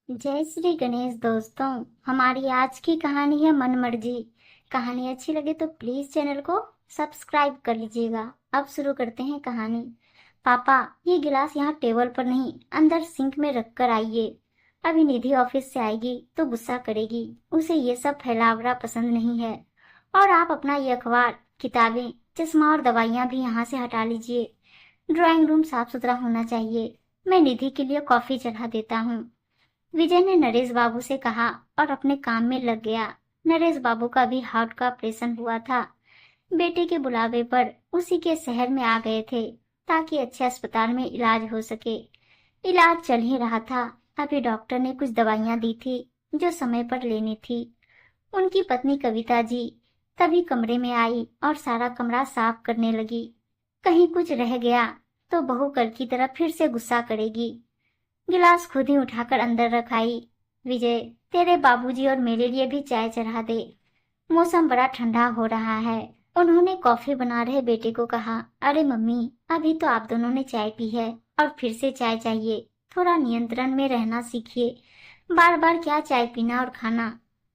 जय श्री गणेश दोस्तों। हमारी आज की कहानी है मन मर्जी। कहानी अच्छी लगे तो प्लीज चैनल को सब्सक्राइब कर लीजिएगा। अब शुरू करते हैं कहानी। पापा, ये गिलास यहाँ टेबल पर नहीं, अंदर सिंक में रख कर आइए। अभी निधि ऑफिस से आएगी तो गुस्सा करेगी। उसे ये सब फैलावरा पसंद नहीं है। और आप अपना ये अखबार, किताबें, चश्मा और दवाइयाँ भी यहाँ से हटा लीजिए। ड्राइंग रूम साफ सुथरा होना चाहिए। मैं निधि के लिए कॉफी चढ़ा देता हूँ। विजय ने नरेश बाबू से कहा और अपने काम में लग गया। नरेश बाबू का भी हार्ट का ऑपरेशन हुआ था। बेटे के बुलावे पर उसी के शहर में आ गए थे ताकि अच्छे अस्पताल में इलाज हो सके। इलाज चल ही रहा था। अभी डॉक्टर ने कुछ दवाइयां दी थी जो समय पर लेनी थी। उनकी पत्नी कविता जी तभी कमरे में आई और सारा कमरा साफ करने लगी। कहीं कुछ रह गया तो बहू कल की तरह फिर से गुस्सा करेगी। गिलास खुद ही उठाकर अंदर रख आई। विजय, तेरे बाबूजी और मेरे लिए भी चाय चढ़ा दे। मौसम बड़ा ठंडा हो रहा है। उन्होंने कॉफी बना रहे बेटे को कहा, अरे मम्मी, अभी तो आप दोनों ने चाय पी है और फिर से चाय चाहिए। थोड़ा नियंत्रण में रहना सीखिए। बार बार क्या चाय पीना और खाना।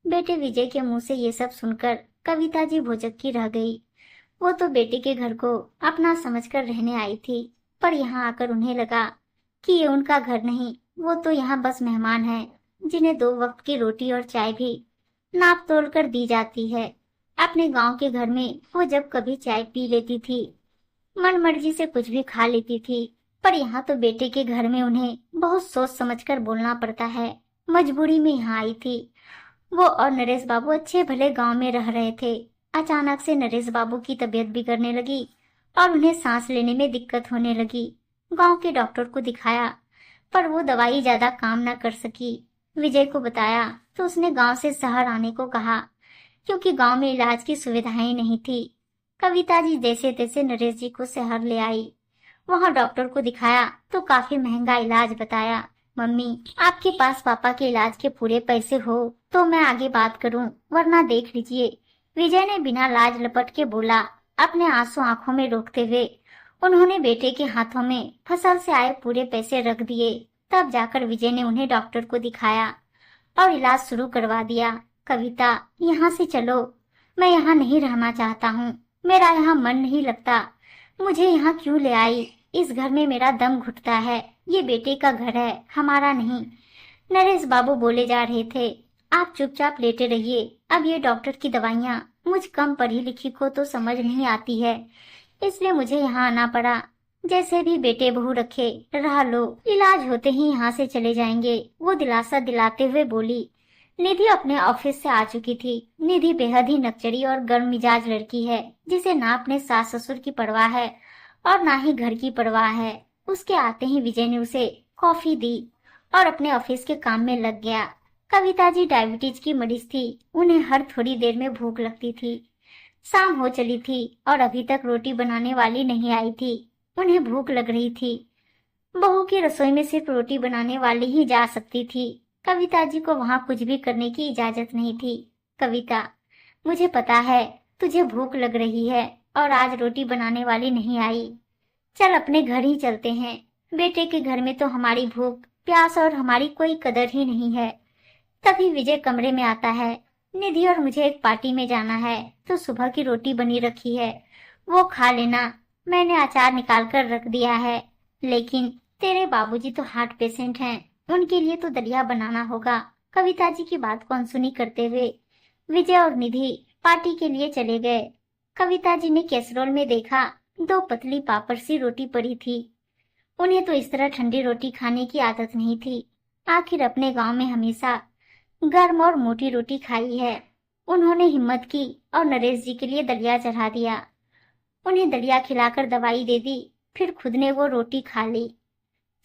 बेटे विजय के मुंह से ये सब सुनकर कविता जी भुजक्की रह गई। वो तो बेटे के घर को अपना समझकर रहने आई थी, पर यहाँ आकर उन्हें लगा कि ये उनका घर नहीं, वो तो यहाँ बस मेहमान है जिन्हें 2 वक्त की रोटी और चाय भी नाप तोल कर दी जाती है। अपने गांव के घर में वो जब कभी चाय पी लेती थी, मन मर्जी से कुछ भी खा लेती थी, पर यहाँ तो बेटे के घर में उन्हें बहुत सोच समझकर बोलना पड़ता है। मजबूरी में यहाँ आई थी। वो और नरेश बाबू अच्छे भले गांव में रह रहे थे। अचानक से नरेश बाबू की तबीयत बिगड़ने लगी और उन्हें सांस लेने में दिक्कत होने लगी। गांव के डॉक्टर को दिखाया, पर वो दवाई ज्यादा काम न कर सकी। विजय को बताया तो उसने गांव से शहर आने को कहा, क्योंकि गांव में इलाज की सुविधाएं नहीं थी। कविता जी जैसे तैसे नरेश जी को शहर ले आई। वहां डॉक्टर को दिखाया तो काफी महंगा इलाज बताया। मम्मी, आपके पास पापा के इलाज के पूरे पैसे हो तो मैं आगे बात करूं, वरना देख लीजिए। विजय ने बिना लाज लपट के बोला, अपने आंसू आंखों में रोकते हुए। उन्होंने बेटे के हाथों में फसल से आए पूरे पैसे रख दिए। तब जाकर विजय ने उन्हें डॉक्टर को दिखाया और इलाज शुरू करवा दिया। कविता, यहाँ से चलो। मैं यहाँ नहीं रहना चाहता हूँ। मेरा यहाँ मन नहीं लगता। मुझे यहाँ क्यों ले आई? इस घर में मेरा दम घुटता है। ये बेटे का घर है, हमारा नहीं। नरेश बाबू बोले जा रहे थे, आप चुपचाप लेटे रहिए। अब ये डॉक्टर की दवाइयाँ मुझ कम पढ़ी लिखी को तो समझ नहीं आती है, इसलिए मुझे यहाँ आना पड़ा। जैसे भी बेटे बहू रखे रह लो, इलाज होते ही यहाँ से चले जाएंगे, वो दिलासा दिलाते हुए बोली। निधि अपने ऑफिस से आ चुकी थी। निधि बेहद ही नकचरी और गर्म मिजाज लड़की है, जिसे ना अपने सास ससुर की परवाह है और ना ही घर की परवाह है। उसके आते ही विजय ने उसे कॉफी दी और अपने ऑफिस के काम में लग गया। कविता जी डायबिटीज की मरीज थी। उन्हें हर थोड़ी देर में भूख लगती थी। शाम हो चली थी और अभी तक रोटी बनाने वाली नहीं आई थी। उन्हें भूख लग रही थी। बहू की रसोई में सिर्फ रोटी बनाने वाली ही जा सकती थी। कविता जी को वहां कुछ भी करने की इजाजत नहीं थी। कविता, मुझे पता है तुझे भूख लग रही है और आज रोटी बनाने वाली नहीं आई। चल अपने घर ही चलते हैं। बेटे के घर में तो हमारी भूख प्यास और हमारी कोई कदर ही नहीं है। तभी विजय कमरे में आता है। निधि और मुझे एक पार्टी में जाना है, तो सुबह की रोटी बनी रखी है, वो खा लेना। मैंने अचार निकाल कर रख दिया है। लेकिन तेरे बाबूजी तो हार्ट पेशेंट हैं, उनके लिए तो दलिया बनाना होगा। कविता जी की बात को अनसुनी करते हुए विजय और निधि पार्टी के लिए चले गए। कविता जी ने कैसरोल में देखा 2 पतली पापड़ सी रोटी पड़ी थी। उन्हें तो इस तरह ठंडी रोटी खाने की आदत नहीं थी। आखिर अपने गांव में हमेशा गर्म और मोटी रोटी खाई है। उन्होंने हिम्मत की और नरेश जी के लिए दलिया चढ़ा दिया। उन्हें दलिया खिलाकर दवाई दे दी, फिर खुद ने वो रोटी खा ली।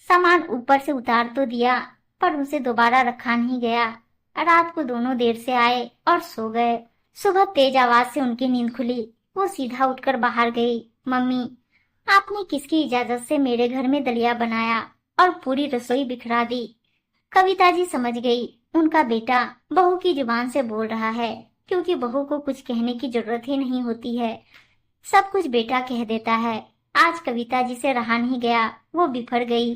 सामान ऊपर से उतार तो दिया, पर उसे दोबारा रखा नहीं गया। रात को दोनों देर से आए और सो गए। सुबह तेज आवाज से उनकी नींद खुली। वो सीधा उठकर बाहर गई। मम्मी, आपने किसकी इजाजत से मेरे घर में दलिया बनाया और पूरी रसोई बिखरा दी? कविता जी समझ गई, उनका बेटा बहू की जुबान से बोल रहा है, क्योंकि बहू को कुछ कहने की जरूरत ही नहीं होती है। सब कुछ बेटा कह देता है। आज कविता जी से रहा नहीं गया, वो बिफर गई।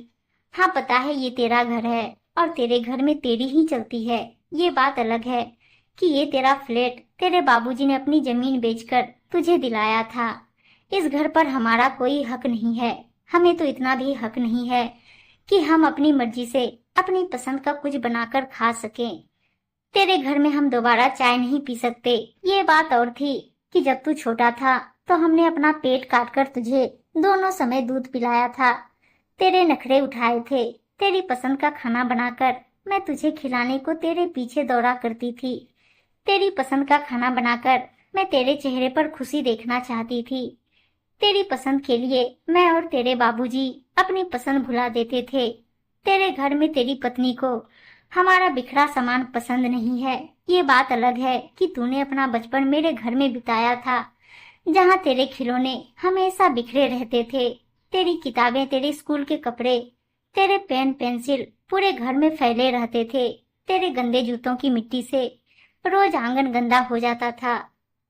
हाँ, पता है ये तेरा घर है और तेरे घर में तेरी ही चलती है। ये बात अलग है कि ये तेरा फ्लैट तेरे बाबूजी ने अपनी जमीन बेचकर तुझे दिलाया था। इस घर पर हमारा कोई हक नहीं है। हमें तो इतना भी हक नहीं है कि हम अपनी मर्जी से अपनी पसंद का कुछ बनाकर खा सकें। तेरे घर में हम दोबारा चाय नहीं पी सकते। ये बात और थी कि जब तू छोटा था तो हमने अपना पेट काटकर तुझे दोनों समय दूध पिलाया था, तेरे नखरे उठाए थे, तेरी पसंद का खाना बनाकर मैं तुझे खिलाने को तेरे पीछे दौड़ा करती थी। तेरी पसंद का खाना बनाकर मैं तेरे चेहरे पर खुशी देखना चाहती थी। तेरी पसंद के लिए मैं और तेरे बाबूजी अपनी पसंद भुला देते थे। तेरे घर में तेरी पत्नी को हमारा बिखरा सामान पसंद नहीं है। ये बात अलग है कि तूने अपना बचपन मेरे घर में बिताया था, जहाँ तेरे खिलौने हमेशा बिखरे रहते थे। तेरी किताबें, तेरे स्कूल के कपड़े, तेरे पेन पेंसिल पूरे घर में फैले रहते थे। तेरे गंदे जूतों की मिट्टी से रोज आंगन गंदा हो जाता था।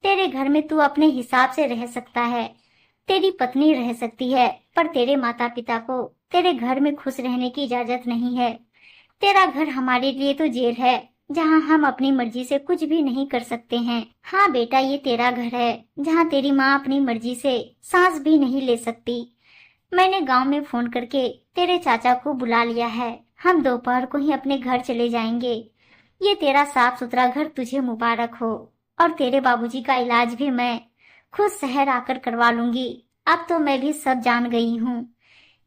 तेरे घर में तू अपने हिसाब से रह सकता है, तेरी पत्नी रह सकती है, पर तेरे माता पिता को तेरे घर में खुश रहने की इजाजत नहीं है। तेरा घर हमारे लिए तो जेल है, जहाँ हम अपनी मर्जी से कुछ भी नहीं कर सकते हैं। हाँ बेटा, ये तेरा घर है, जहाँ तेरी माँ अपनी मर्जी से सांस भी नहीं ले सकती। मैंने गांव में फोन करके तेरे चाचा को बुला लिया है। हम दोपहर को ही अपने घर चले जाएंगे। ये तेरा साफ सुथरा घर तुझे मुबारक हो, और तेरे बाबूजी का इलाज भी मैं खुद शहर आकर करवा लूंगी। अब तो मैं भी सब जान गई हूँ।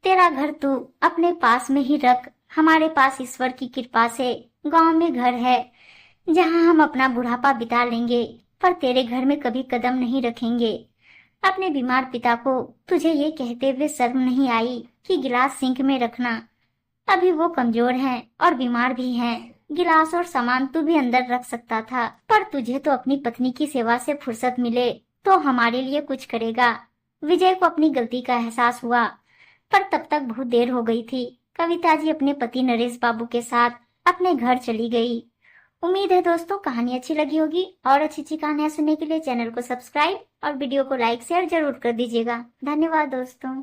तेरा घर तू अपने पास में ही रख। हमारे पास ईश्वर की कृपा से गांव में घर है, जहां हम अपना बुढ़ापा बिता लेंगे, पर तेरे घर में कभी कदम नहीं रखेंगे। अपने बीमार पिता को तुझे ये कहते हुए शर्म नहीं आई कि गिलास सिंक में रखना? अभी वो कमजोर हैं और बीमार भी हैं। गिलास और सामान तू भी अंदर रख सकता था, पर तुझे तो अपनी पत्नी की सेवा से फुर्सत मिले तो हमारे लिए कुछ करेगा। विजय को अपनी गलती का एहसास हुआ, पर तब तक बहुत देर हो गई थी। कविता जी अपने पति नरेश बाबू के साथ अपने घर चली गई। उम्मीद है दोस्तों कहानी अच्छी लगी होगी, और अच्छी अच्छी कहानियां सुनने के लिए चैनल को सब्सक्राइब और वीडियो को लाइक शेयर जरूर कर दीजिएगा। धन्यवाद दोस्तों।